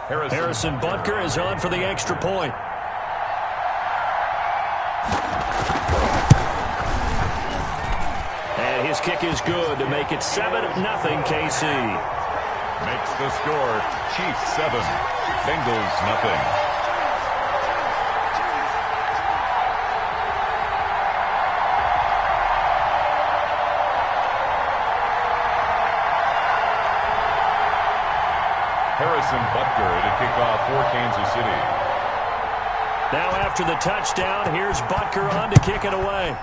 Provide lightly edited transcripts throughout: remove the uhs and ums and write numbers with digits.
Harrison Butker is on for the extra point. And his kick is good to make it 7-0 KC. Makes the score Chiefs 7, Bengals nothing. Harrison Butker to kick off for Kansas City. Now after the touchdown, here's Butker on to kick it away.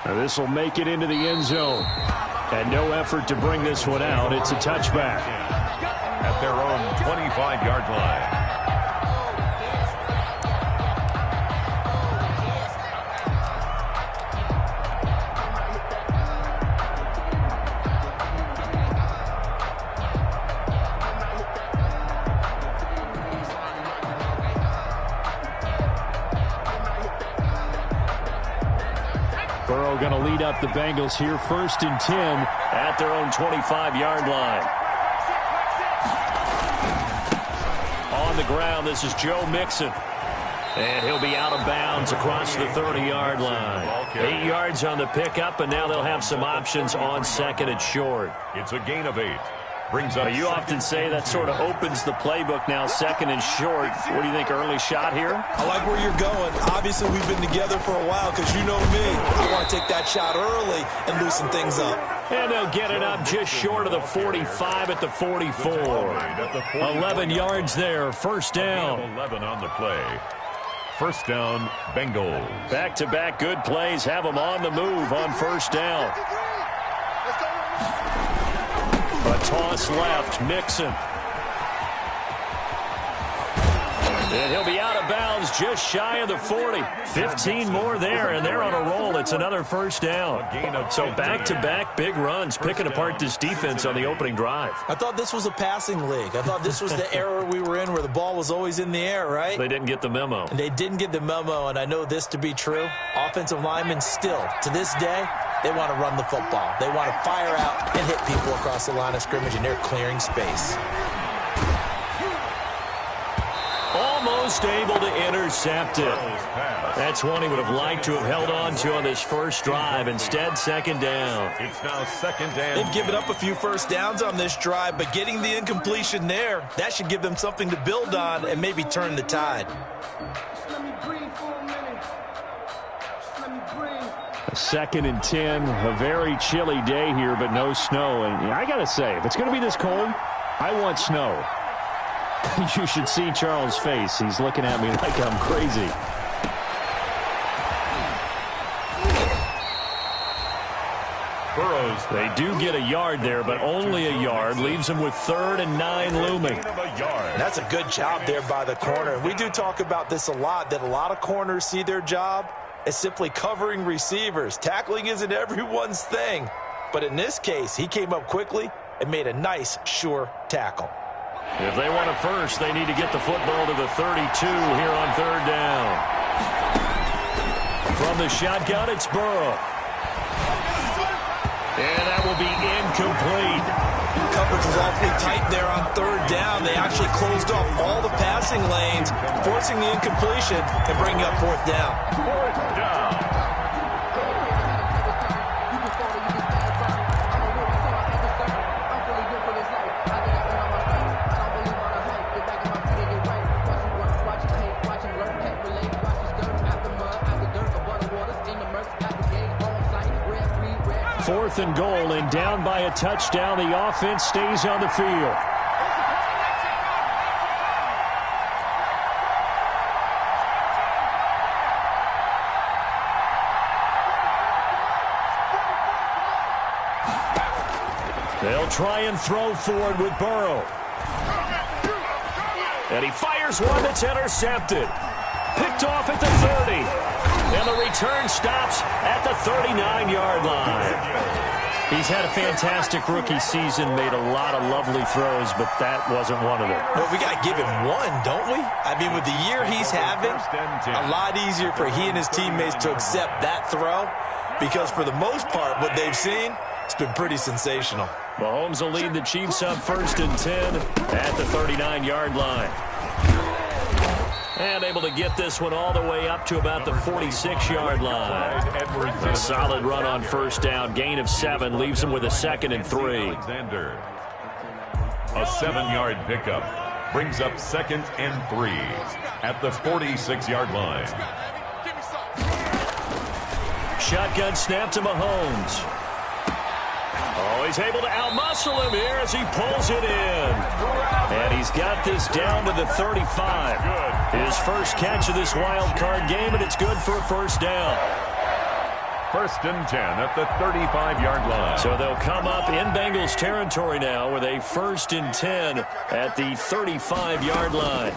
Now this will make it into the end zone. And no effort to bring this one out. It's a touchback. At their own 25-yard line. Burrow going to lead up the Bengals here, 1st and 10 at their own 25-yard line. On the ground, this is Joe Mixon. And he'll be out of bounds across the 30-yard line. 8 yards on the pickup, and now they'll have some options on 2nd and short. It's a gain of 8. Brings up you often say that sort of opens the playbook now, 2nd and short. What do you think, early shot here? I like where you're going. Obviously, we've been together for a while because you know me. I want to take that shot early and loosen things up. And they'll get it up just short of the 45 at the 44. 11 yards there, 1st down. 11 on the play. 1st down, Bengals. Back-to-back good plays have them on the move on 1st down. A toss left, Mixon. And he'll be out of bounds just shy of the 40. 15 more there, and they're on a roll. It's another 1st down. So back-to-back big runs, picking apart this defense on the opening drive. I thought this was a passing league. I thought this was the era we were in where the ball was always in the air, right? They didn't get the memo. And they didn't get the memo, and I know this to be true. Offensive linemen still, to this day, they want to run the football. They want to fire out and hit people across the line of scrimmage, and they're clearing space. Almost able to intercept it. That's one he would have liked to have held on to on this first drive. Instead, 2nd down. It's now 2nd down. They've given up a few 1st downs on this drive, but getting the incompletion there, that should give them something to build on and maybe turn the tide. A 2nd and 10, a very chilly day here, but no snow. And I got to say, if it's going to be this cold, I want snow. You should see Charles' face. He's looking at me like I'm crazy. Burrows. They do get a yard there, but only a yard. Leaves them with 3rd and 9 looming. That's a good job there by the corner. We do talk about this a lot, that a lot of corners see their job as simply covering receivers. Tackling isn't everyone's thing. But in this case, he came up quickly and made a nice, sure tackle. If they want a first, they need to get the football to the 32 here on 3rd down. From the shotgun, it's Burrow. And that will be incomplete. Coverage was awfully tight there on 3rd down. They actually closed off all the passing lanes, forcing the incompletion and bringing up 4th down. 4th down. Fourth and goal, and down by a touchdown. The offense stays on the field. They'll try and throw forward with Burrow. And he fires one that's intercepted. Picked off at the 30. And the return stops at the 39-yard line. He's had a fantastic rookie season, made a lot of lovely throws, but that wasn't one of them. Well, we got to give him one, don't we? I mean, with the year he's having, a lot easier for he and his teammates to accept that throw because for the most part, what they've seen, It's been pretty sensational. Mahomes will lead the Chiefs up 1st and 10 at the 39-yard line. And able to get this one all the way up to about the 46-yard line. A solid run on 1st down. Gain of 7 leaves him with a 2nd and 3. A 7-yard pickup brings up 2nd and 3 at the 46-yard line. Shotgun snap to Mahomes. Oh, he's able to outmuscle him here as he pulls it in. And he's got this down to the 35. His first catch of this wild card game, and it's good for a 1st down. 1st and 10 at the 35-yard line. So they'll come up in Bengals territory now with a 1st and 10 at the 35-yard line.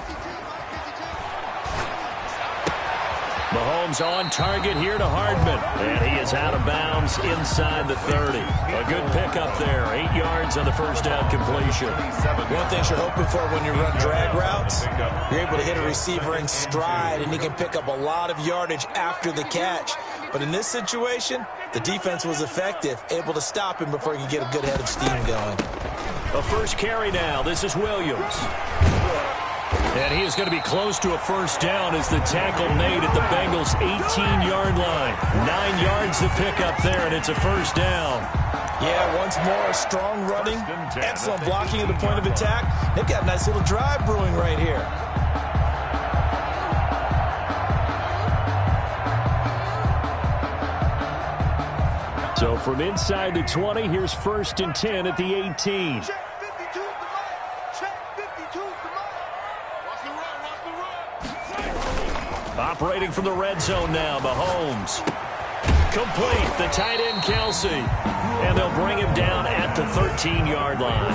Mahomes on target here to Hardman. And he is out of bounds inside the 30. A good pickup there. 8 yards on the 1st down completion. One thing you're hoping for when you run drag routes, you're able to hit a receiver in stride, and he can pick up a lot of yardage after the catch. But in this situation, the defense was effective, able to stop him before he could get a good head of steam going. A first carry now. This is Williams. And he is going to be close to a 1st down as the tackle made at the Bengals' 18-yard line. 9 yards to pick up there, and it's a 1st down. Yeah, once more, strong running, excellent blocking at the point of attack. They've got a nice little drive brewing right here. So from inside the 20, here's 1st and 10 at the 18. Operating from the red zone now, Mahomes. Complete, the tight end, Kelsey. And they'll bring him down at the 13-yard line.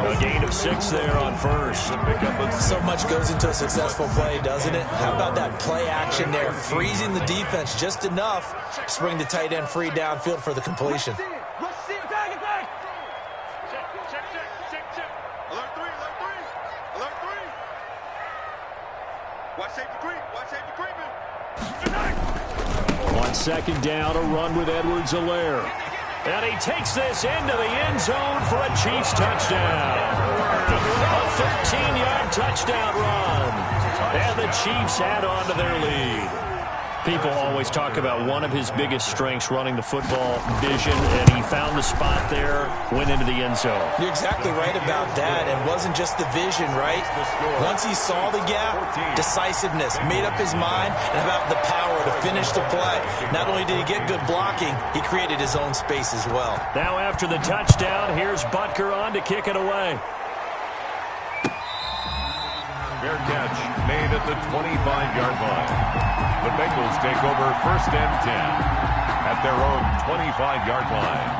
A gain of 6 there on 1st. So much goes into a successful play, doesn't it? How about that play action there, freezing the defense just enough to bring the tight end free downfield for the completion. On 2nd down, a run with Edwards-Helaire. And he takes this into the end zone for a Chiefs touchdown. A 13-yard touchdown run. And the Chiefs add on to their lead. People always talk about one of his biggest strengths, running the football, vision, and he found the spot there, went into the end zone. You're exactly right about that. It wasn't just the vision, right? Once he saw the gap, decisiveness, made up his mind, and about the power to finish the play. Not only did he get good blocking, he created his own space as well. Now after the touchdown, here's Butker on to kick it away. Fair catch made at the 25-yard line. The Bengals take over 1st and 10 at their own 25-yard line.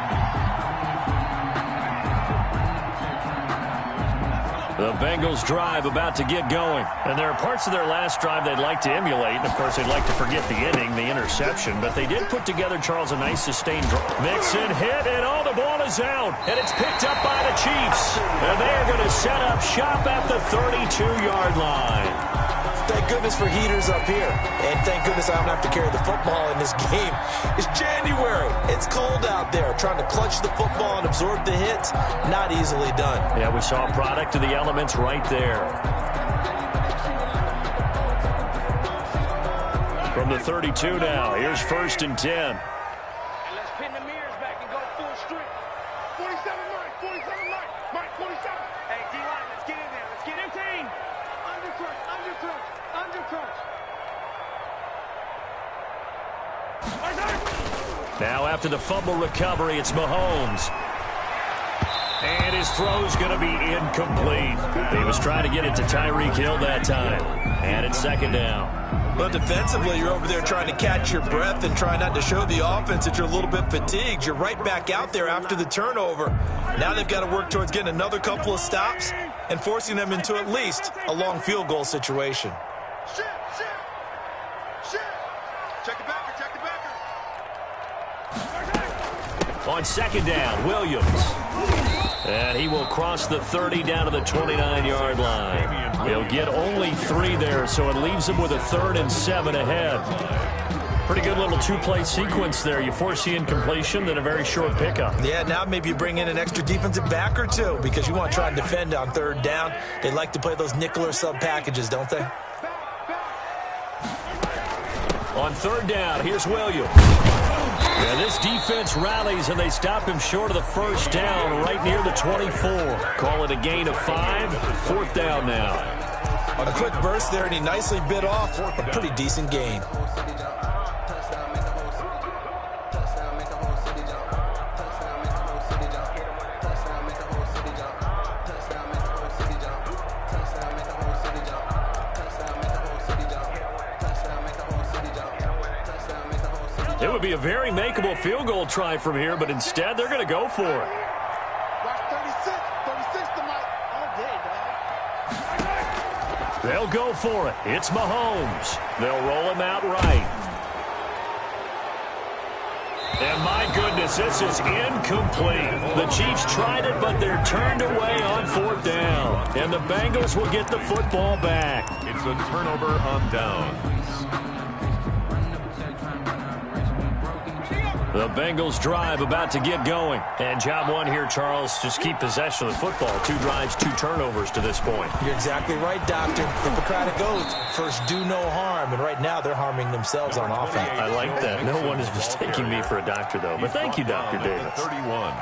The Bengals drive about to get going. And there are parts of their last drive they'd like to emulate. And, of course, they'd like to forget the inning, the interception. But they did put together, Charles, a nice sustained drive. Mixon hit, and the ball is out. And it's picked up by the Chiefs. And they're going to set up shop at the 32-yard line. Thank goodness for heaters up here. And thank goodness I don't have to carry the football in this game. It's January. It's cold out there. Trying to clutch the football and absorb the hits, not easily done. Yeah, we saw a product of the elements right there. From the 32 now, here's 1st and 10. And let's pin the mirrors back and go full strength. 47 Mike, 47 Mike, Mike 47. Hey, D-line, let's get in there. Let's get 15. Undercrunch, undercrunch, undercrunch. Now after the fumble recovery, it's Mahomes. And his throw's going to be incomplete. He was trying to get it to Tyreek Hill that time. And it's 2nd down. But defensively, you're over there trying to catch your breath and try not to show the offense that you're a little bit fatigued. You're right back out there after the turnover. Now they've got to work towards getting another couple of stops and forcing them into at least a long field goal situation. Shit. Check the backer, check the backer. On 2nd down, Williams. And he will cross the 30 down to the 29-yard line. He'll get only 3 there, so it leaves him with a 3rd and 7 ahead. Pretty good little two-play sequence there. You force the incompletion, then a very short pickup. Yeah, now maybe you bring in an extra defensive back or two because you want to try and defend on third down. They like to play those nickel or sub packages, don't they? On third down, here's Williams. And this defense rallies, and they stop him short of the first down right near the 24. Call it a gain of 5. Fourth down now. A quick burst there, and he nicely bit off a pretty decent gain. It would be a very makeable field goal try from here, but instead they're going to go for it. Watch 36 tonight. All day, dog. They'll go for it. It's Mahomes. They'll roll him out right. And my goodness, this is incomplete. The Chiefs tried it, but they're turned away on fourth down. And the Bengals will get the football back. It's a turnover on downs. The Bengals drive about to get going. And job one here, Charles, just keep possession of the football. 2 drives, 2 turnovers to this point. You're exactly right, Doctor. Hippocratic oath. First, do no harm. And right now, they're harming themselves on offense. I like that. No one is mistaking me for a doctor, though. But thank you, Dr. Davis. 31.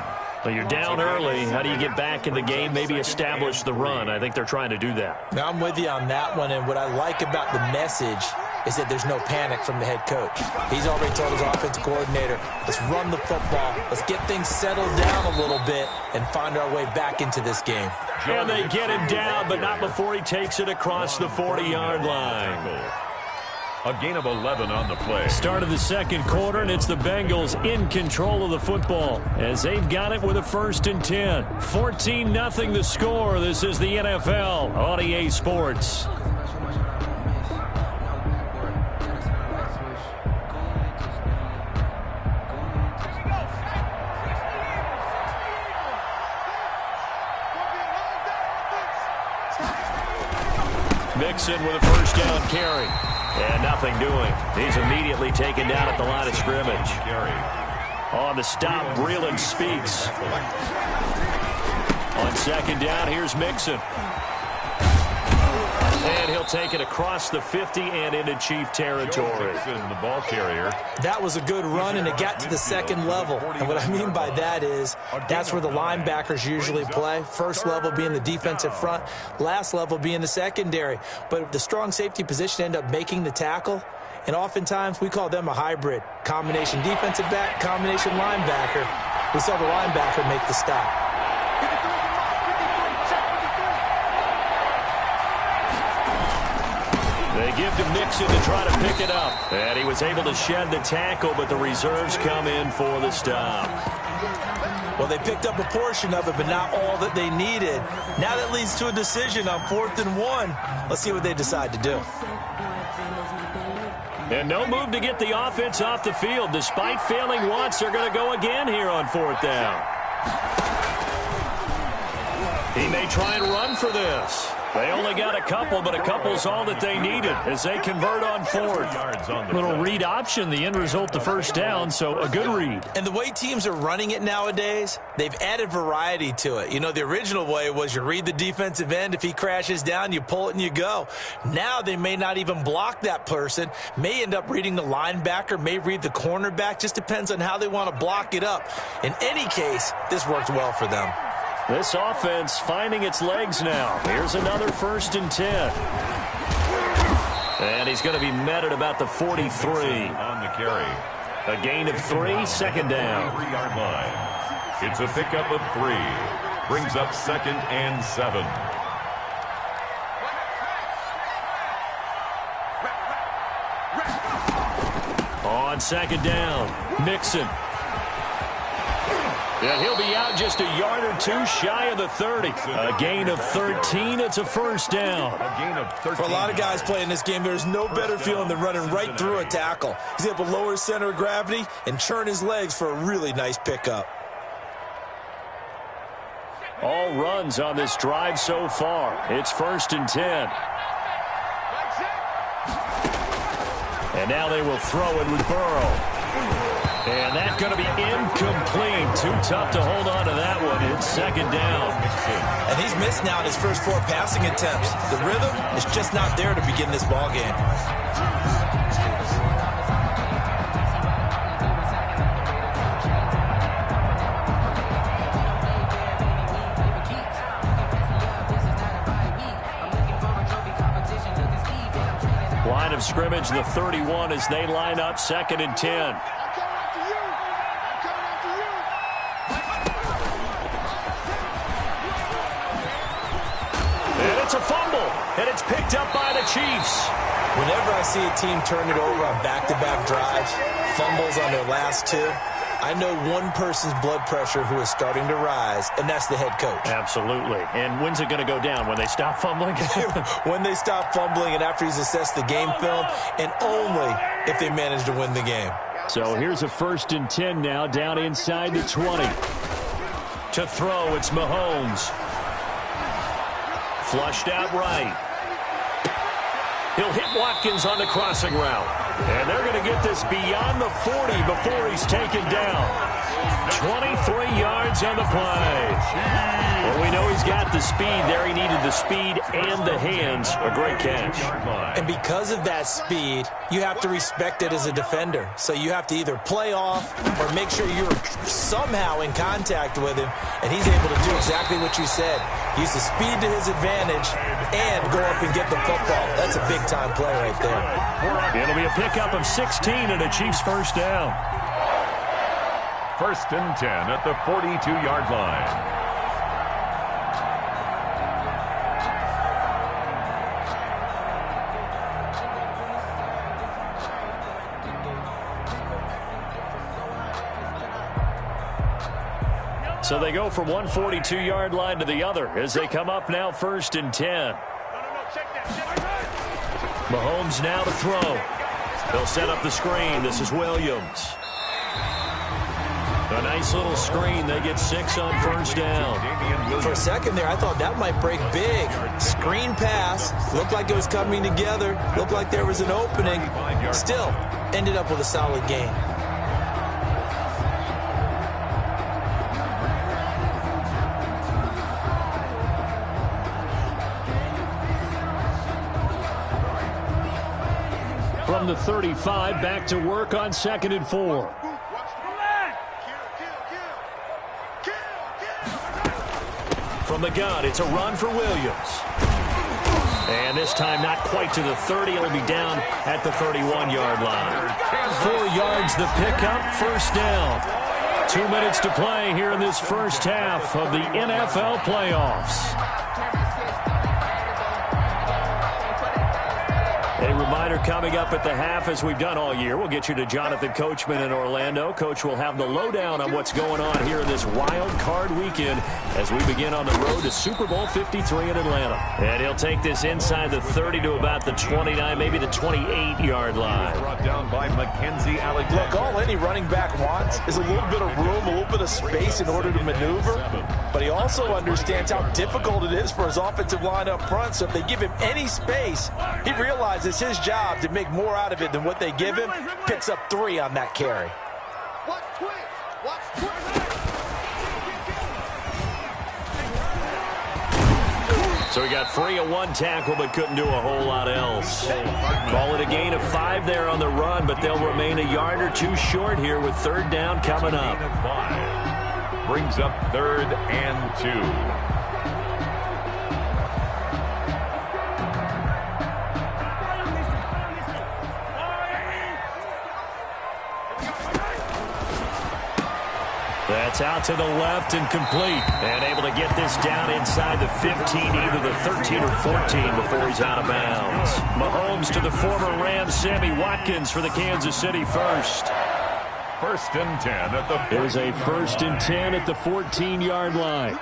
Well, you're down early. How do you get back in the game? Maybe establish the run. I think they're trying to do that. Now, I'm with you on that one. And what I like about the message is that there's no panic from the head coach. He's already told his offensive coordinator, let's run the football, let's get things settled down a little bit and find our way back into this game. And they get him down, but not before he takes it across the 40-yard line. A gain of 11 on the play. Start of the second quarter, and it's the Bengals in control of the football as they've got it with a 1st and 10. 14-0 the score. This is the NFL on EA Sports. Mixon with a first down carry. And nothing doing. He's immediately taken down at the line of scrimmage. On the stop, Breeland speaks. On second down, here's Mixon. And he'll take it across the 50 and into Chief territory. The ball carrier. That was a good run, and it got to the second level. And what I mean by that is that's where the linebackers usually play. First level being the defensive front, last level being the secondary. But the strong safety position ended up making the tackle, and oftentimes we call them a hybrid. Combination defensive back, combination linebacker. We saw the linebacker make the stop. They give to Mixon to try to pick it up. And he was able to shed the tackle, but the reserves come in for the stop. Well, they picked up a portion of it, but not all that they needed. Now that leads to a decision on 4th and 1. Let's see what they decide to do. And no move to get the offense off the field. Despite failing once, they're going to go again here on 4th down. He may try and run for this. They only got a couple, but a couple's all that they needed as they convert on 4th. Little read option, the end result, the first down, so a good read. And the way teams are running it nowadays, they've added variety to it. You know, the original way was you read the defensive end. If he crashes down, you pull it and you go. Now they may not even block that person, may end up reading the linebacker, may read the cornerback. Just depends on how they want to block it up. In any case, this worked well for them. This offense finding its legs now. Here's another 1st and 10. And he's going to be met at about the 43. On the carry. A gain of 3, second down. 3-yard line. It's a pickup of 3. Brings up 2nd and 7. On second down, Mixon. And he'll be out just a yard or 2 shy of the 30. A gain of 13. It's a first down. A gain of 13. For a lot of guys playing this game, there's no better feeling than running right through a tackle. He's able to lower his center of gravity and churn his legs for a really nice pickup. All runs on this drive so far. It's 1st and 10. And now they will throw it with Burrow. And that's going to be incomplete. Too tough to hold on to that one. It's second down. And he's missed now in his first 4 passing attempts. The rhythm is just not there to begin this ball game. Line of scrimmage, the 31 as they line up, 2nd and 10. And it's a fumble, and it's picked up by the Chiefs. Whenever I see a team turn it over on back-to-back drives, fumbles on their last 2, I know one person's blood pressure who is starting to rise, and that's the head coach. Absolutely. And when's it going to go down? When they stop fumbling? When they stop fumbling and after he's assessed the game film, and only if they manage to win the game. So here's a 1st and 10 now, down inside the 20. To throw, it's Mahomes. Flushed out right. He'll hit Watkins on the crossing route. And they're going to get this beyond the 40 before he's taken down. 23 yards on the play. Well, we know he's got the speed there. He needed the speed and the hands. A great catch. And because of that speed, you have to respect it as a defender. So you have to either play off or make sure you're somehow in contact with him. And he's able to do exactly what you said. Use the speed to his advantage and go up and get the football. That's a big-time play right there. It'll be a pickup of 16 and a Chiefs first down. 1st and 10 at the 42-yard line. So they go from one 42-yard line to the other as they come up now 1st and 10. Mahomes now to throw. They'll set up the screen. This is Williams. A nice little screen. They get 6 on 1st down. For a second there, I thought that might break big. Screen pass. Looked like it was coming together. Looked like there was an opening. Still, ended up with a solid gain. From the 35, back to work on 2nd and 4. From the gun, it's a run for Williams. And this time not quite to the 30. It'll be down at the 31-yard line. 4 yards the pickup, 1st down. 2 minutes to play here in this first half of the NFL playoffs. A reminder coming up at the half, as we've done all year. We'll get you to Jonathan Coachman in Orlando. Coach will have the lowdown on what's going on here in this wild card weekend as we begin on the road to Super Bowl 53 in Atlanta. And he'll take this inside the 30 to about the 29, maybe the 28-yard line. Brought down by Mackenzie Alexander. Look, all any running back wants is a little bit of room, a little bit of space in order to maneuver. But he also understands how difficult it is for his offensive line up front. So if they give him any space, he realizes his job to make more out of it than what they give him. Picks up 3 on that carry. So he got free of 1 tackle but couldn't do a whole lot else. Call it a gain of 5 there on the run, but they'll remain a yard or 2 short here with 3rd down coming up. Brings up 3rd and 2. That's out to the left and complete. And able to get this down inside the 15, either the 13 or 14 before he's out of bounds. Mahomes to the former Rams, Sammy Watkins for the Kansas City first. 1st and 10 at the 14. There's a 1st and 10 at the 14-yard line.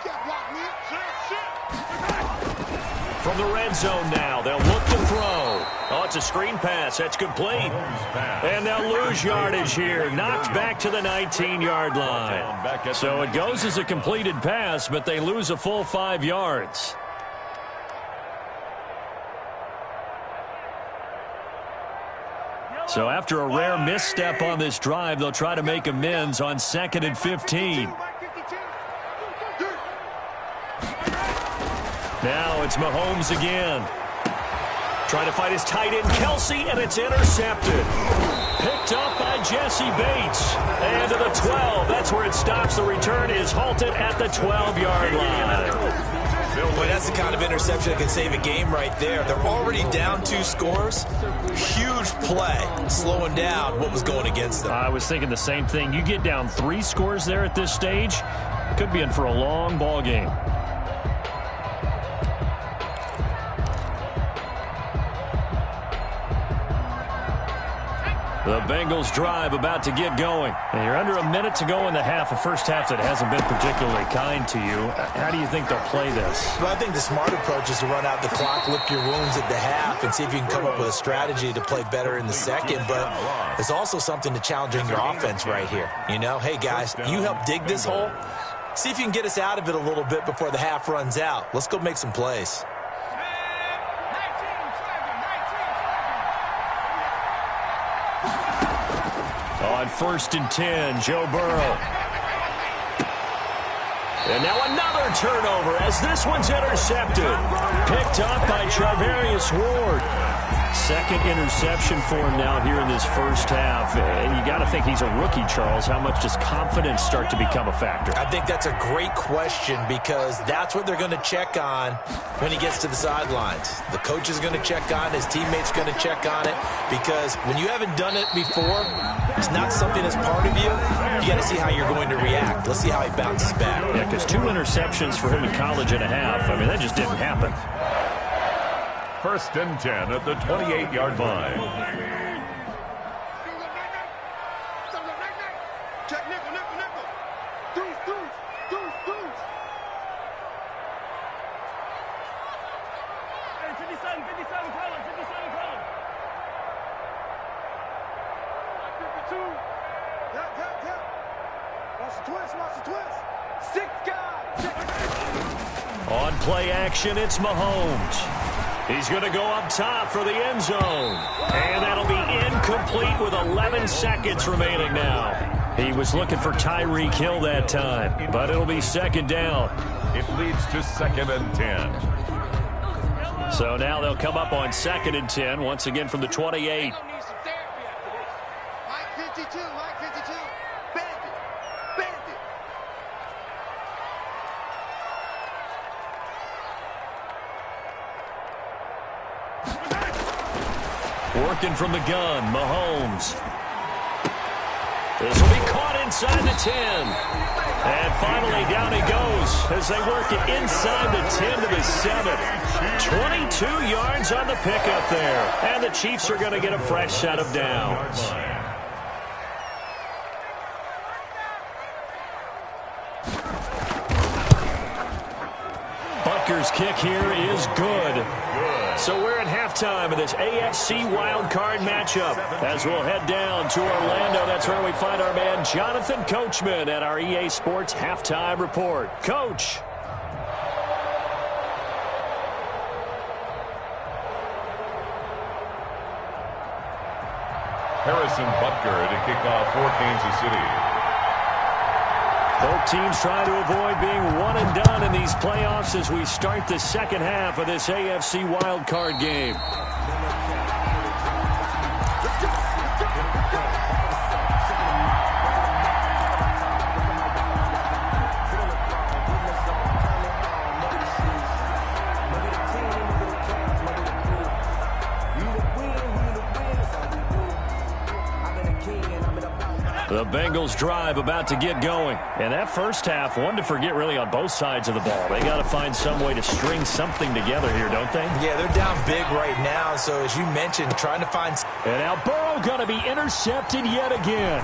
From the red zone now, they'll look to throw. Oh, it's a screen pass. That's complete. And they'll lose yardage here. Knocked back to the 19-yard line. So it goes as a completed pass, but they lose a full 5 yards. So after a rare misstep on this drive, they'll try to make amends on 2nd and 15. Now it's Mahomes again. Trying to fight his tight end, Kelsey, and it's intercepted. Picked up by Jesse Bates. And to the 12. That's where it stops. The return is halted at the 12-yard line. Boy, that's the kind of interception that can save a game right there. They're already down 2 scores. Huge play, slowing down what was going against them. I was thinking the same thing. You get down 3 scores there at this stage, could be in for a long ball game. The Bengals drive about to get going. And you're under a minute to go in the half, a first half that hasn't been particularly kind to you. How do you think they'll play this? Well, I think the smart approach is to run out the clock, lick your wounds at the half, and see if you can come up with a strategy to play better in the second. But there's also something to challenging your offense right here. You know, hey, guys, you help dig this hole. See if you can get us out of it a little bit before the half runs out. Let's go make some plays. On 1st and 10, Joe Burrow. And now another turnover as this one's intercepted. Picked up by Charvarius Ward. 2nd interception for him now here in this first half. And you got to think he's a rookie, Charles. How much does confidence start to become a factor? I think that's a great question because that's what they're going to check on when he gets to the sidelines. The coach is going to check on it. His teammate's going to check on it because when you haven't done it before, it's not something that's part of you. You got to see how you're going to react. Let's see how he bounces back. Yeah, because 2 interceptions for him in college and a half. I mean, that just didn't happen. 1st and 10 at the 28-yard line. Check nickel. Deuce. Hey, 57, Colin. 52. Yep. Watch the twist. 6 guys. On play action, it's Mahomes. He's going to go up top for the end zone. And that'll be incomplete with 11 seconds remaining now. He was looking for Tyreek Hill that time, but it'll be 2nd down. It leads to 2nd and 10. So now they'll come up on 2nd and 10, once again from the 28. Mike 52. Bandit. Working from the gun, Mahomes. This will be caught inside the 10. And finally down he goes as they work it inside the 10 to the 7. 22 yards on the pickup there. And the Chiefs are going to get a fresh set of downs. Butker's kick here is good. So we're at halftime of this AFC wildcard matchup. As we'll head down to Orlando, that's where we find our man Jonathan Coachman at our EA Sports Halftime Report. Coach. Harrison Butker to kick off for Kansas City. Both teams trying to avoid being one and done in these playoffs as we start the second half of this AFC wildcard game. The Bengals drive about to get going. And that first half, one to forget really on both sides of the ball. They got to find some way to string something together here, don't they? Yeah, they're down big right now. So as you mentioned, trying to find... And now Burrow going to be intercepted yet again.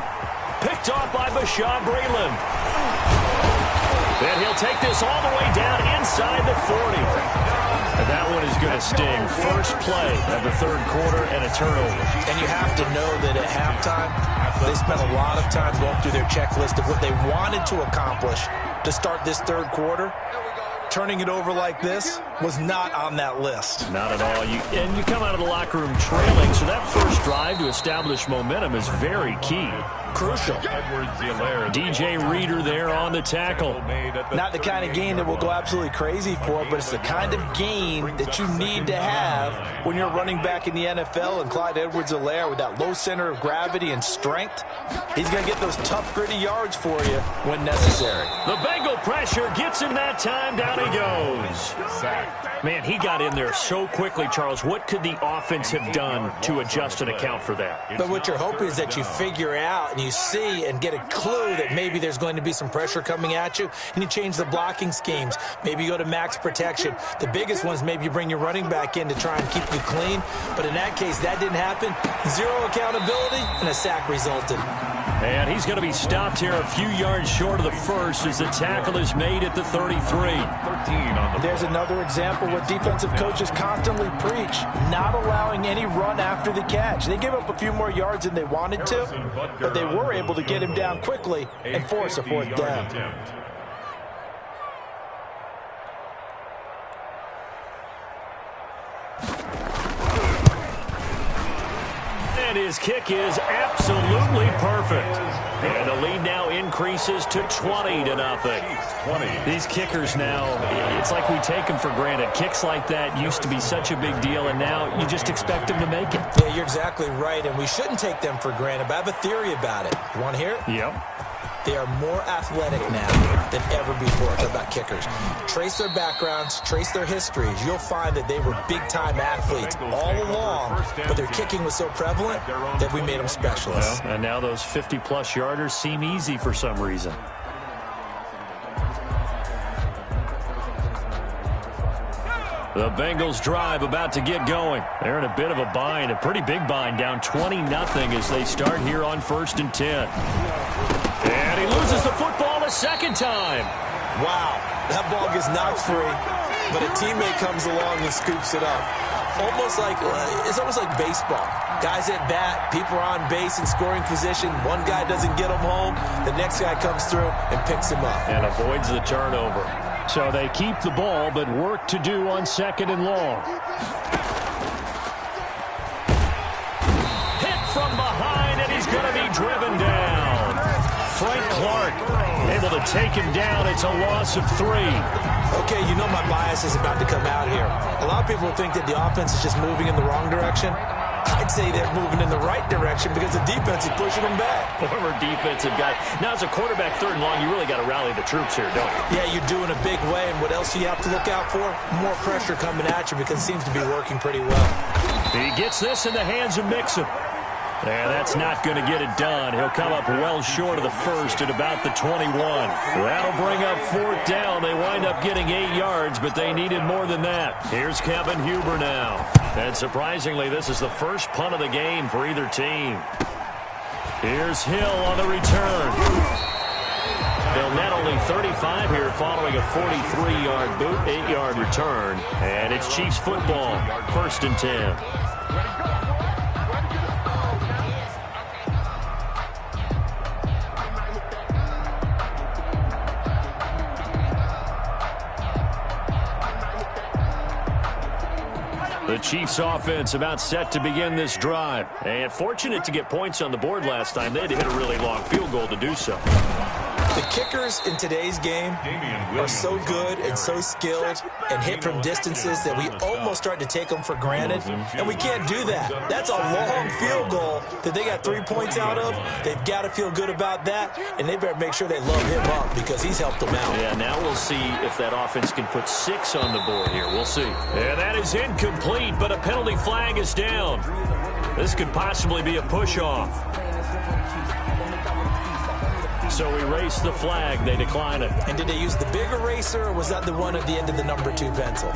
Picked off by Bashaud Breeland. Then he'll take this all the way down inside the 40. And that one is going to sting. First play of the third quarter and a turnover. And you have to know that at halftime, they spent a lot of time going through their checklist of what they wanted to accomplish to start this third quarter. turning it over like this was not on that list. Not at all. And you come out of the locker room trailing, so that first drive to establish momentum is very key. Crucial. DJ Reader there on the tackle. Not the kind of game that we'll go absolutely crazy for, but it's the kind of game that you need to have when you're running back in the NFL. And Clyde Edwards-Helaire, with that low center of gravity and strength, he's going to get those tough, gritty yards for you when necessary. The Bengal pressure gets him that time. Down he goes. Man, he got in there so quickly, Charles. What could the offense have done to adjust and account for that? But what you're hoping is that you figure out and you see and get a clue that maybe there's going to be some pressure coming at you, and you change the blocking schemes. Maybe you go to max protection. The biggest ones, maybe you bring your running back in to try and keep you clean. But in that case, that didn't happen. Zero accountability, and a sack resulted. And he's going to be stopped here a few yards short of the first as the tackle is made at the 33. There's another example what defensive coaches constantly preach, not allowing any run after the catch. They gave up a few more yards than they wanted to, but they were able to get him down quickly and force a fourth down. And his kick is absolutely perfect. And the lead now increases to 20-0. These kickers now, it's like we take them for granted. Kicks like that used to be such a big deal, and now you just expect them to make it. Yeah, you're exactly right, and we shouldn't take them for granted, but I have a theory about it. You want to hear it? Yep. They are more athletic now than ever before. Talk about kickers. Trace their backgrounds, trace their histories. You'll find that they were big-time athletes all along, but their kicking was so prevalent that we made them specialists. Well, and now those 50-plus yarders seem easy for some reason. The Bengals drive about to get going. They're in a bit of a bind, a pretty big bind, down 20-0 as they start here on 1st and 10. And he loses the football a second time. Wow, that ball gets knocked free, but a teammate comes along and scoops it up. It's almost like baseball. Guys at bat, people are on base in scoring position. One guy doesn't get him home. The next guy comes through and picks him up. And avoids the turnover. So they keep the ball, but work to do on 2nd and long. Hit from behind, and he's going to be driven down. Frank Clark able to take him down. It's a loss of 3. Okay, you know my bias is about to come out here. A lot of people think that the offense is just moving in the wrong direction. I'd say they're moving in the right direction because the defense is pushing them back. Former defensive guy. Now, as a quarterback, 3rd and long, you really got to rally the troops here, don't you? Yeah, you're doing a big way, and what else do you have to look out for? More pressure coming at you because it seems to be working pretty well. He gets this in the hands of Mixon. And that's not going to get it done. He'll come up well short of the first at about the 21. That'll bring up 4th down. They wind up getting 8 yards, but they needed more than that. Here's Kevin Huber now. And surprisingly, this is the first punt of the game for either team. Here's Hill on the return. They'll net only 35 here following a 43-yard boot, 8-yard return. And it's Chiefs football, 1st and 10. The Chiefs offense about set to begin this drive. And fortunate to get points on the board last time. They had to hit a really long field goal to do so. The kickers in today's game are so good and so skilled and hit from distances that we almost start to take them for granted. And we can't do that. That's a long field goal that they got 3 points out of. They've got to feel good about that, and they better make sure they love him up because he's helped them out. Yeah, now we'll see if that offense can put 6 on the board here. We'll see. And that is incomplete, but a penalty flag is down. This could possibly be a push-off. So we race the flag. They decline it. And did they use the big eraser, or was that the one at the end of the number 2 pencil?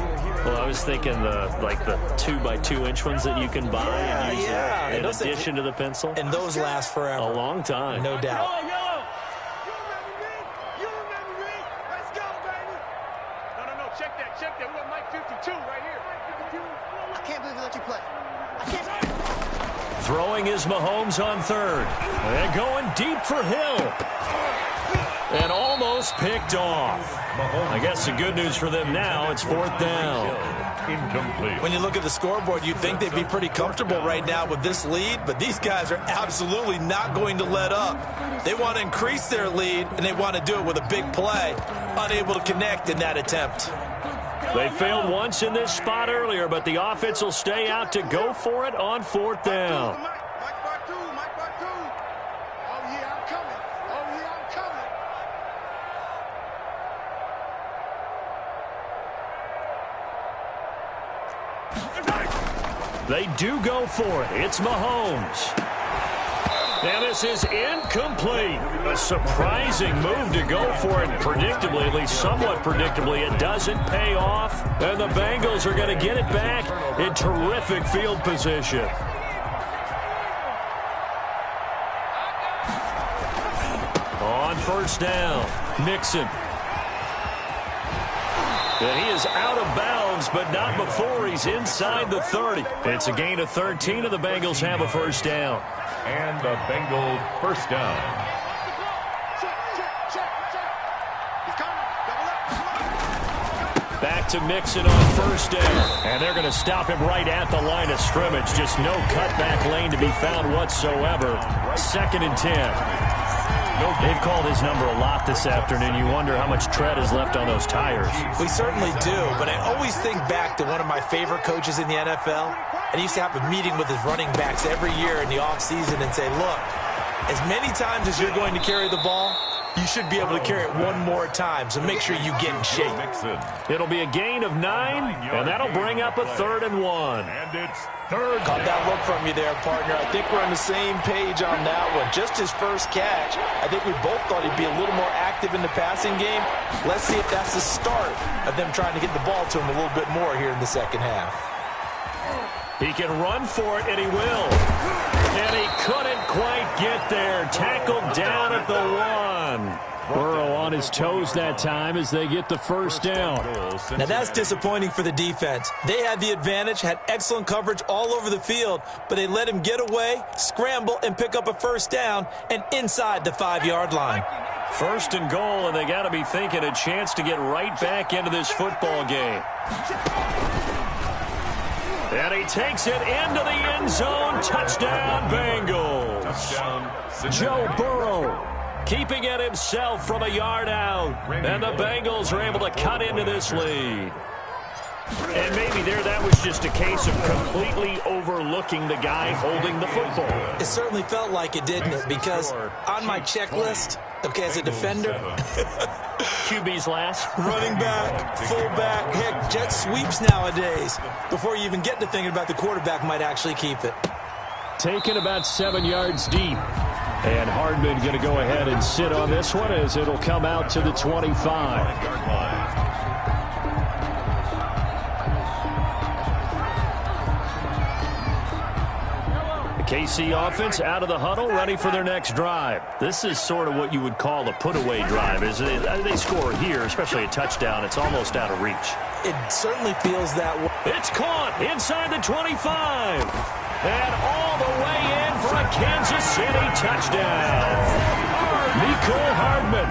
Well, I was thinking the 2x2-inch ones that you can buy and use in addition to the pencil. And those last forever. A long time. No doubt. Yellow. You remember me? Let's go, baby. No. Check that. We got Mike 52 right here. I can't believe they let you play. I can't. Throwing is Mahomes on 3rd. They're going deep for Hill. And almost picked off. I guess the good news for them now, it's 4th down. Incomplete. When you look at the scoreboard, you'd think they'd be pretty comfortable right now with this lead, but these guys are absolutely not going to let up. They want to increase their lead, and they want to do it with a big play. Unable to connect in that attempt. They failed once in this spot earlier, but the offense will stay out to go for it on 4th down. They do go for it. It's Mahomes. And this is incomplete. A surprising move to go for it. Predictably, at least somewhat predictably, it doesn't pay off. And the Bengals are going to get it back in terrific field position. On 1st down, Mixon. And he is out of bounds, but not before he's inside the 30. It's a gain of 13, and the Bengals have a 1st down. And the Bengal 1st down. Back to Mixon on 1st down. And they're going to stop him right at the line of scrimmage. Just no cutback lane to be found whatsoever. 2nd and 10. They've called his number a lot this afternoon. You wonder how much tread is left on those tires. We certainly do, but I always think back to one of my favorite coaches in the NFL. And he used to have a meeting with his running backs every year in the offseason and say, look, as many times as you're going to carry the ball, you should be able to carry it one more time, so make sure you get in shape. It'll be a gain of 9, and that'll bring up a 3rd and 1. And it's 3rd Caught down. that look from you there, partner. I think we're on the same page on that one. Just his first catch, I think we both thought he'd be a little more active in the passing game. Let's see if that's the start of them trying to get the ball to him a little bit more here in the second half. He can run for it, and he will. And he couldn't quite get there. Tackled down at the 1. Burrow on his toes that time as they get the 1st down. Now that's disappointing for the defense. They had the advantage, had excellent coverage all over the field, but they let him get away, scramble, and pick up a 1st down and inside the 5-yard line. 1st and goal, and they got to be thinking a chance to get right back into this football game. And he takes it into the end zone. Touchdown, Bengals. Touchdown, Joe Burrow keeping it himself from a yard out. And the Bengals are able to cut into this lead. And maybe that was just a case of completely overlooking the guy holding the football. It certainly felt like it, didn't it? Because on my checklist, okay, as a defender, QB's last. running back, fullback, heck, jet sweeps nowadays. Before you even get to thinking about the quarterback might actually keep it. Taken about 7 yards deep. And Hardman going to go ahead and sit on this one as it'll come out to the 25. KC offense out of the huddle, ready for their next drive. This is sort of what you would call a put-away drive. As they score here, especially a touchdown, it's almost out of reach. It certainly feels that way. It's caught inside the 25. And all the way in for a Kansas City touchdown. Mecole Hardman,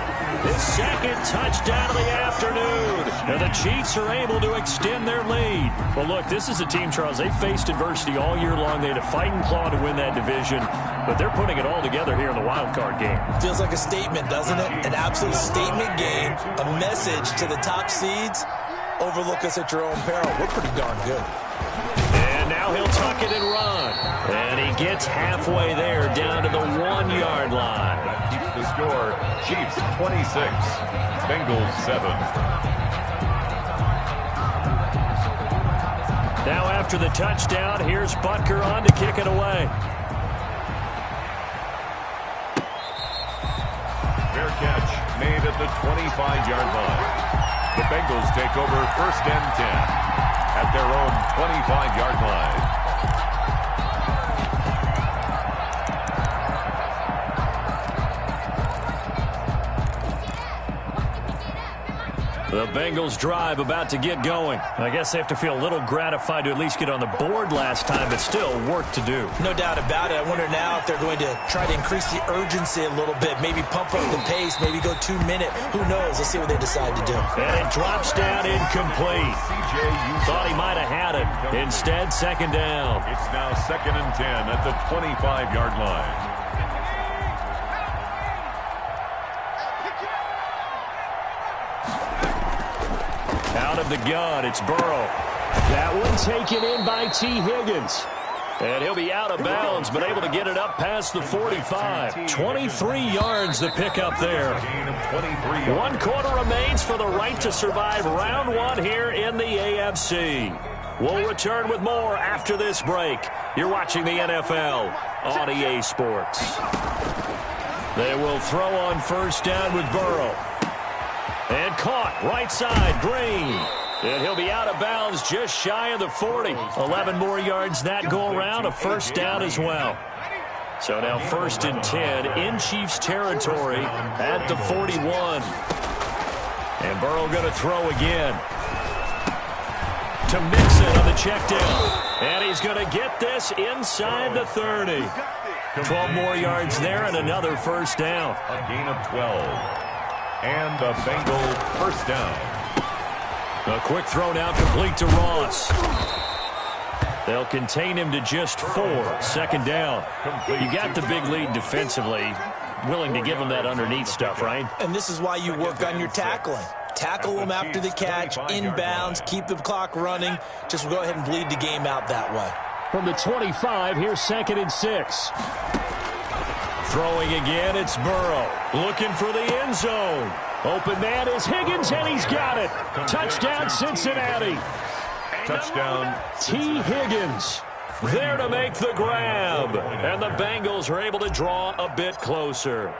his 2nd touchdown of the afternoon. And the Chiefs are able to extend their lead. Well, look, this is a team, Charles, they faced adversity all year long. They had to fight and claw to win that division, but they're putting it all together here in the wild card game. Feels like a statement, doesn't it? An absolute statement game, a message to the top seeds. Overlook us at your own peril. We're pretty darn good. And now he'll tuck it and run. And he gets halfway there down to the 1-yard line. That keeps the score. Chiefs 26, Bengals 7. Now after the touchdown, here's Butker on to kick it away. Fair catch made at the 25-yard line. The Bengals take over 1st and 10 at their own 25-yard line. The Bengals drive about to get going. I guess they have to feel a little gratified to at least get on the board last time, but still work to do. No doubt about it. I wonder now if they're going to try to increase the urgency a little bit, maybe pump up the pace, maybe go 2 minute. Who knows? Let's see what they decide to do. And it drops down incomplete. Thought he might have had it. Instead, second down. It's now 2nd and 10 at the 25-yard line. Out of the gun, it's Burrow. That one taken in by T. Higgins. And he'll be out of bounds, but able to get it up past the 45. 23 yards the pickup there. 1 quarter remains for the right to survive round 1 here in the AFC. We'll return with more after this break. You're watching the NFL on EA Sports. They will throw on first down with Burrow. And caught right side, Green. And he'll be out of bounds just shy of the 40. 11 more yards that go around, a first down as well. So now 1st and 10 in Chiefs territory at the 41. And Burrow going to throw again. To Mixon on the check down. And he's going to get this inside the 30. 12 more yards there and another first down. A gain of 12. And the Bengals first down. A quick throw now complete to Ross. They'll contain him to just 4. Second down. You got the big lead defensively. Willing to give him that underneath stuff, right? And this is why you work on your tackling. Tackle them after the catch, inbounds, keep the clock running. Just go ahead and bleed the game out that way. From the 25, here's 2nd and 6. Throwing again, it's Burrow. Looking for the end zone. Open man is Higgins, and he's got it. Touchdown, Cincinnati. Touchdown. T. Higgins there to make the grab. And the Bengals are able to draw a bit closer.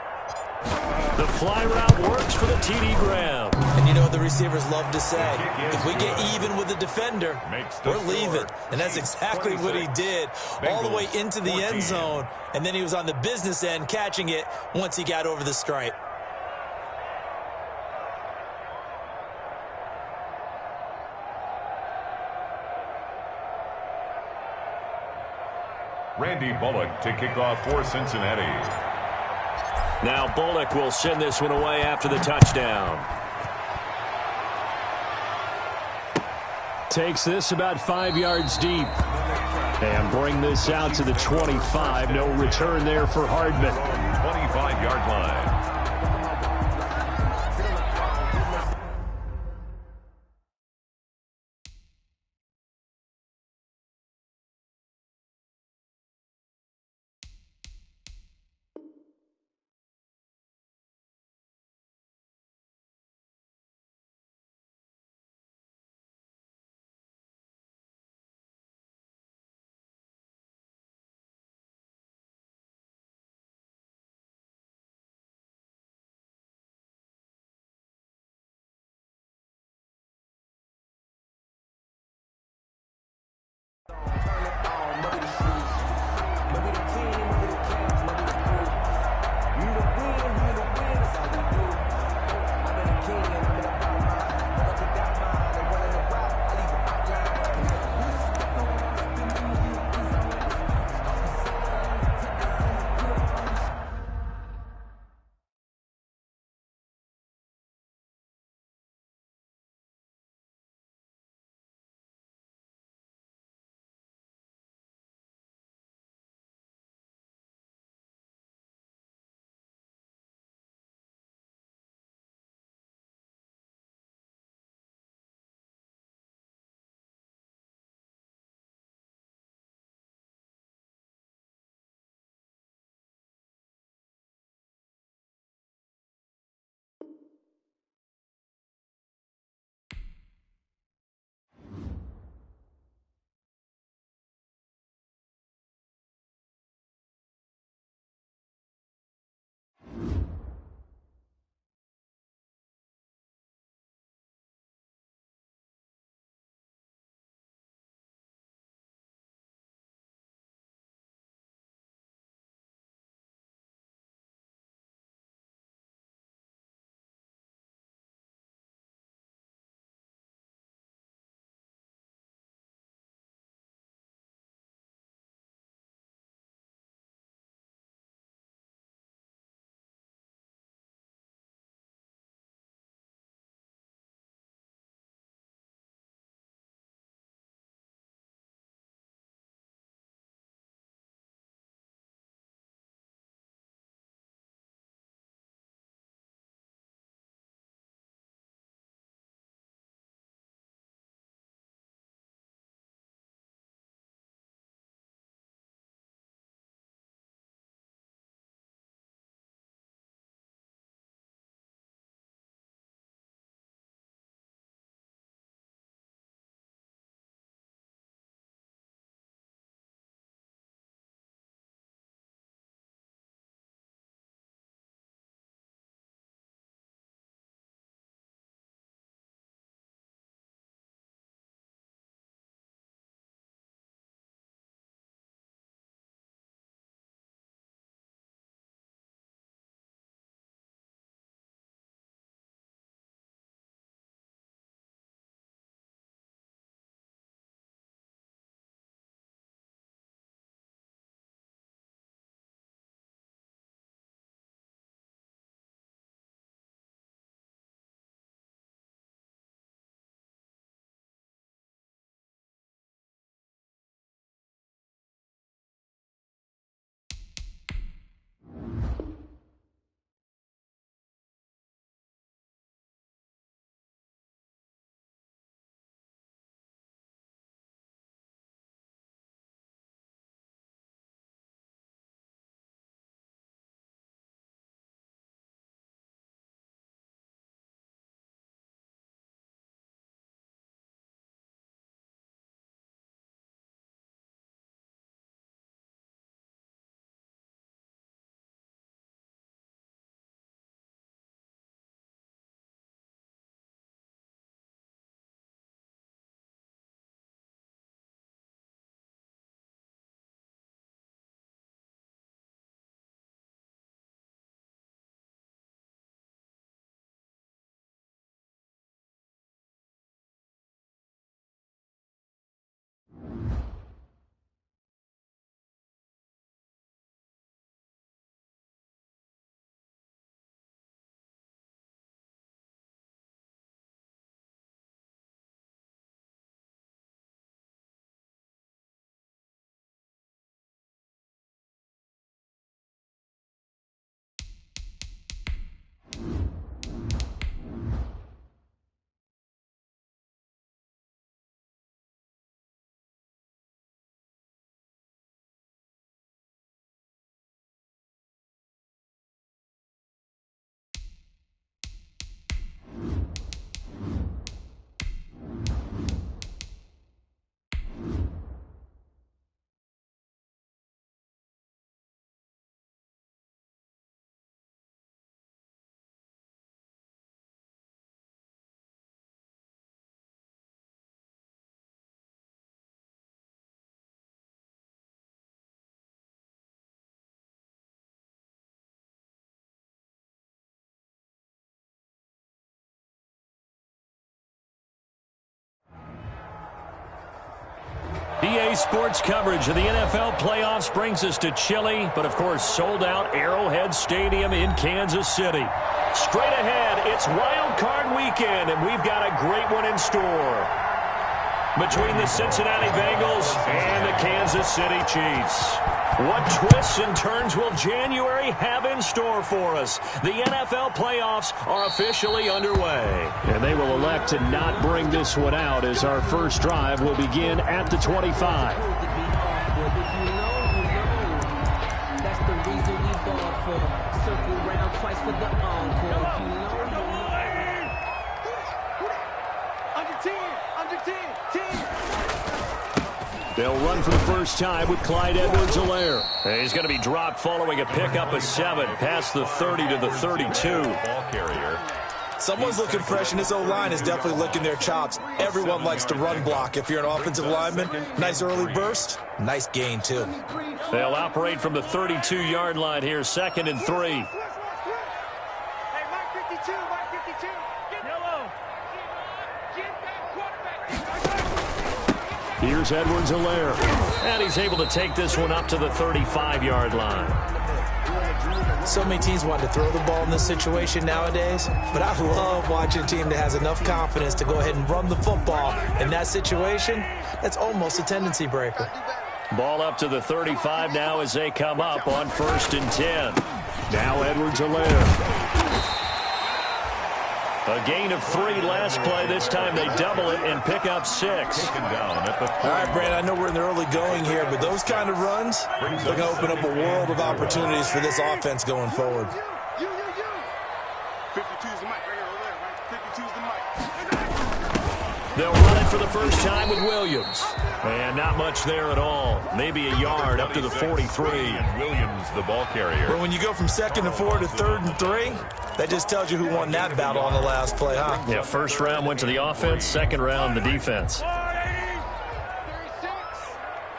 The fly route works for the TD grab. And you know what the receivers love to say? If we get even with the defender, we're leaving. And that's exactly what he did, all the way into the end zone. And then he was on the business end catching it once he got over the stripe. Randy Bullock to kick off for Cincinnati. Now Bullock will send this one away after the touchdown. Takes this about 5 yards deep. And bring this out to the 25. No return there for Hardman. 25-yard line. Today's sports coverage of the NFL playoffs brings us to chilly, but of course sold-out Arrowhead Stadium in Kansas City. Straight ahead, it's Wild Card Weekend, and we've got a great one in store between the Cincinnati Bengals and the Kansas City Chiefs. What twists and turns will January have in store for us? The NFL playoffs are officially underway. And they will elect to not bring this one out as our first drive will begin at the 25. That's the reason we ball for. Circle round twice for the encore. Under 10, under 10, 10. They'll run for the first time with Clyde Edwards-Helaire. He's going to be dropped following a pickup of 7 past the 30 to the 32. Ball carrier. Someone's looking fresh, and this O-line is definitely licking their chops. Everyone likes to run block. If you're an offensive lineman, nice early burst, nice gain, too. They'll operate from the 32-yard line here, 2nd and 3. Hey, Mike 52, Mike 52. Get yellow. Get that quarterback. Here's Edwards-Helaire. And he's able to take this one up to the 35-yard line. So many teams want to throw the ball in this situation nowadays, but I love watching a team that has enough confidence to go ahead and run the football. In that situation, that's almost a tendency breaker. Ball up to the 35 now as they come up on 1st and 10. Now Edwards-Helaire. A gain of 3 last play. This time they double it and pick up 6. All right, Brandon, I know we're in the early going here, but those kind of runs, they're going to open up a world of opportunities for this offense going forward. 52's the mic right here over there, right? 52's the mic. They'll run it for the first time with Williams. And not much there at all. Maybe a yard up to the 43. Williams, the ball carrier. But when you go from 2nd and 4 to 3rd and 3, that just tells you who won that battle on the last play, huh? Yeah, first round went to the offense, second round the defense. 36.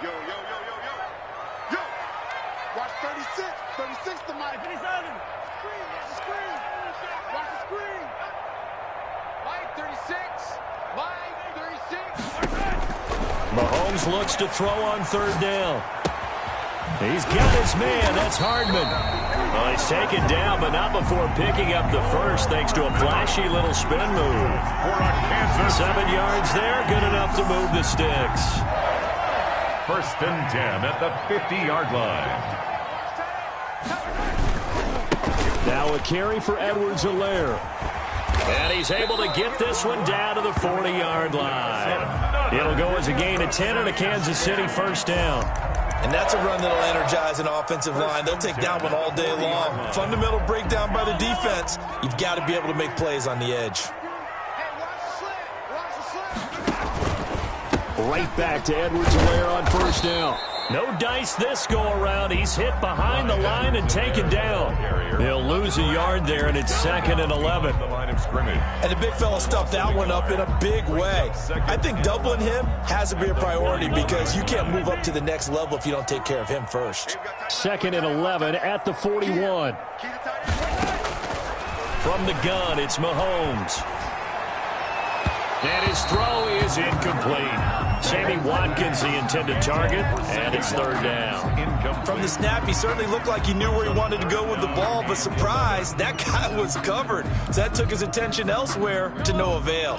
Yo. Watch 36. 36 the mic. 37. Screen, watch the screen. Watch the screen. Mike 36. Mike 36. Mahomes looks to throw on 3rd down. He's got his man. That's Hardman. Well, he's taken down, but not before picking up the first, thanks to a flashy little spin move. 7 yards there, good enough to move the sticks. 1st and 10 at the 50-yard line. Now a carry for Edwards-Helaire. And he's able to get this one down to the 40-yard line. It'll go as a gain of 10 and a Kansas City first down. And that's a run that'll energize an offensive line. They'll take that one all day long. Fundamental breakdown by the defense. You've got to be able to make plays on the edge. Right back to Edwards-Helaire on 1st down. No dice this go-around. He's hit behind the line and taken down. He'll lose a yard there, and it's 2nd and 11. The line of scrimmage. And the big fella stuffed that one up in a big way. I think doubling him has to be a priority because you can't move up to the next level if you don't take care of him first. 2nd and 11 at the 41. From the gun, it's Mahomes. And his throw is incomplete. Sammy Watkins, the intended target, and it's 3rd down. From the snap, he certainly looked like he knew where he wanted to go with the ball, but surprise, that guy was covered. So that took his attention elsewhere to no avail.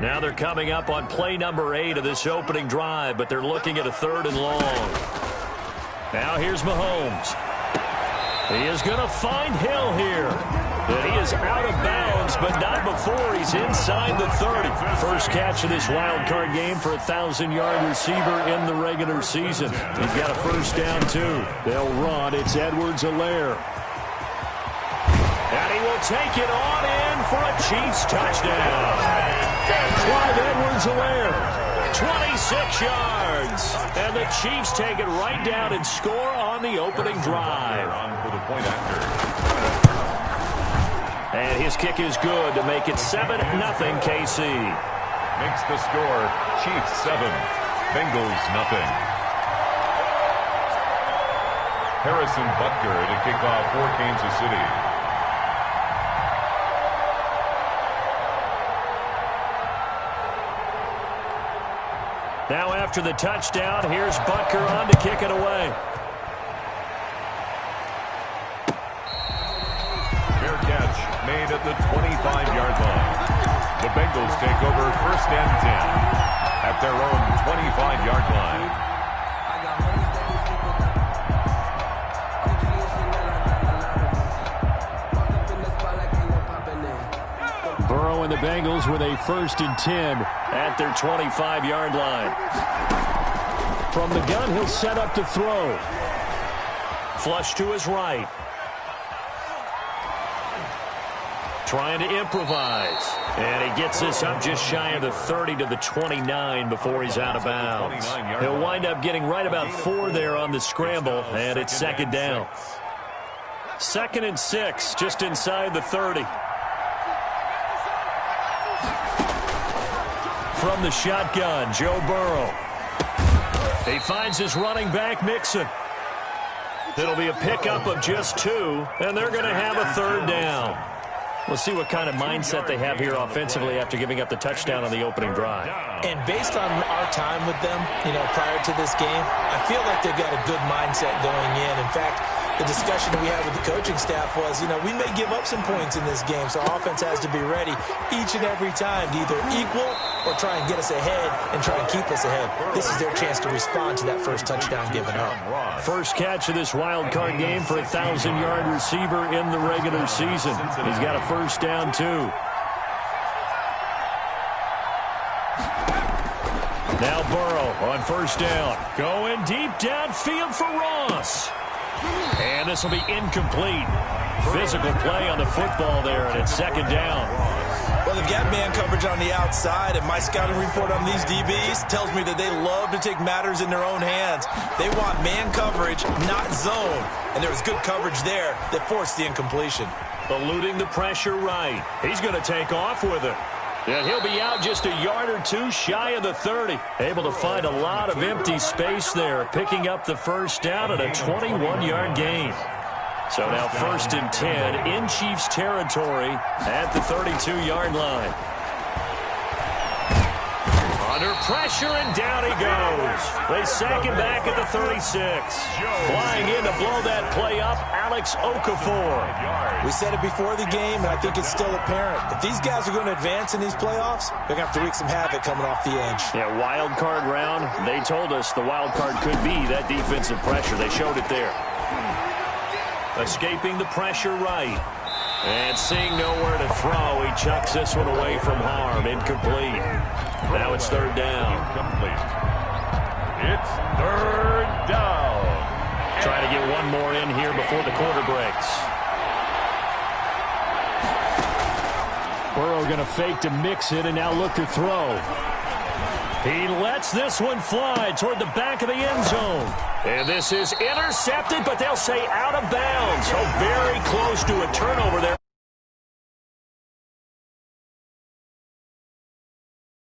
Now they're coming up on play number 8 of this opening drive, but they're looking at a 3rd and long. Now here's Mahomes. He is going to find Hill here. And he is out of bounds, but not before he's inside the 30. First catch of this wild card game for a 1,000-yard receiver in the regular season. He's got a first down, too. They'll run. It's Edwards-Helaire. And he will take it on in for a Chiefs touchdown. Clyde Edwards-Helaire. 26 yards. And the Chiefs take it right down and score on the opening drive. On for the point after. And his kick is good to make it 7-0 KC. Makes the score Chiefs 7, Bengals nothing. Harrison Butker to kick off for Kansas City. Now after the touchdown, here's Butker on to kick it away. Fair catch made at the 25-yard line. The Bengals take over 1st and 10 at their own 25-yard line. Burrow and the Bengals with a 1st and 10 at their 25-yard line. From the gun, he'll set up to throw. Flush to his right. Trying to improvise. And he gets this up just shy of the 30 to the 29 before he's out of bounds. He'll wind up getting right about 4 there on the scramble, and it's 2nd down. 2nd and 6, just inside the 30. From the shotgun, Joe Burrow. He finds his running back, Mixon. It'll be a pickup of just 2, and they're going to have a 3rd down. We'll see what kind of mindset they have here offensively after giving up the touchdown on the opening drive. And based on our time with them, prior to this game, I feel like they've got a good mindset going in. In fact, the discussion that we had with the coaching staff was, we may give up some points in this game, so our offense has to be ready each and every time to either equal or try and get us ahead and try and keep us ahead. This is their chance to respond to that first touchdown given up. First catch of this wild card game for a 1,000-yard receiver in the regular season. He's got a 1st down, too. Now Burrow on 1st down. Going deep downfield for Ross. And this will be incomplete. Physical play on the football there, and it's 2nd down. Well, they've got man coverage on the outside, and my scouting report on these DBs tells me that they love to take matters in their own hands. They want man coverage, not zone. And there was good coverage there that forced the incompletion. Eluding the pressure right. He's going to take off with it. And he'll be out just a yard or 2 shy of the 30. Able to find a lot of empty space there, picking up the 1st down at a 21-yard gain. So now 1st and 10 in Chiefs territory at the 32-yard line. Under pressure, and down he goes. They sack him back at the 36. Flying in to blow that play up, Alex Okafor. We said it before the game, and I think it's still apparent. If these guys are going to advance in these playoffs, they're going to have to wreak some havoc coming off the edge. Yeah, wild card round. They told us the wild card could be that defensive pressure. They showed it there. Escaping the pressure right. And seeing nowhere to throw, he chucks this one away from harm. Incomplete. Now it's 3rd down. Incomplete. It's 3rd down. Trying to get one more in here before the quarter breaks. Burrow going to fake to mix it and now look to throw. He lets this one fly toward the back of the end zone. And this is intercepted, but they'll say out of bounds. So very close to a turnover there.